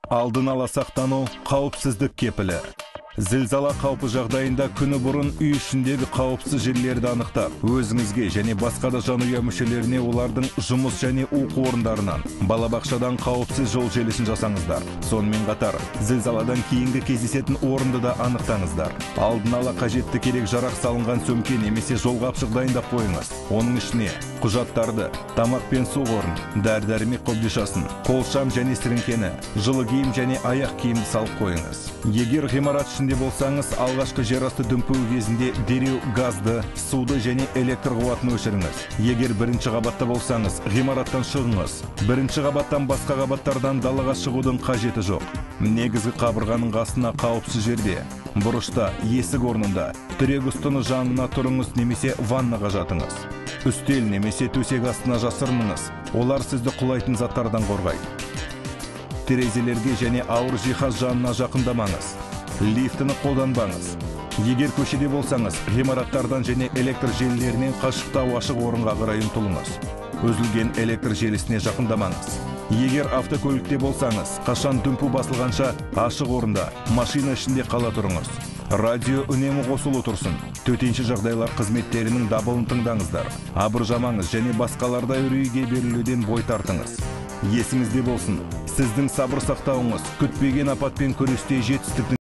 Алдын ала сақтану қауіпсіздік кепілі. Зілзала қаупі жағдайында күні бұрын үй ішіндегі қауіпсіз жерлерді анықтап, өзіңізге және басқа да жанұя мүшелеріне олардың жұмыс және оқу орындарынан, балабақшадан қауіпсіз жол желісін жасаңыздар. Сонымен қатар, зілзаладан кейінгі кездесетін орынды да анықтаңыздар. Алдын ала қажетті керек жарақ салынған сөмке немесе жолғапшық дайындап қойыңыз. Оның ішіне құжаттарды, тамақ пен су қорын, дәрі-дәрмек қобдишасын, қолшам және сіріңкені, жылы киім және аяқ киімді салып қойыңыз. Егер ғимарат ішінде болсаңыз, алғашқы жерасты дүмпуі кезінде дереу газды, суды және электр қуатын өшіріңіз. Егер бірінші қабатта болсаңыз, ғимараттан шығыңыз. Бірінші қабаттан басқа қабаттардан далаға шығудың қажеті жоқ. Негізгі қабырғаның қасына қауіпсіз жерде, бұрышта, есік орнында, тірек үстіні жанына тұрыңыз немесе ваннаға жатыңыз. Үстел немесе төсек астына жасырыныңыз. Олар сізді құлайтын заттардан қорғайды. Терезелерге және ауыр жиһаз жанына жақындамаңыз. Лифтіні қолданбаңыз. Егер көшеде болсаңыз, ғимараттардан және электр желілерінен қашықтау ашық орынға қарай ұмтылыңыз. Үзілген электр желісіне жақындамаңыз. Егер автокөлікте болсаңыз, қашан дүмпу басылғанша ашық орында, машина ішінде қала тұрыңыз. Радио үнемі қосулы тұрсын. Төтенше жағдайлар қызметтерінің дабылын тыңдаңыздар. Абыржамаңыз және басқаларда үрейге берілуден бой тартыңыз. Есіңізде болсын, сіздің сабыр сақтауыңыз күтпеген апатпен күресте жетістіктің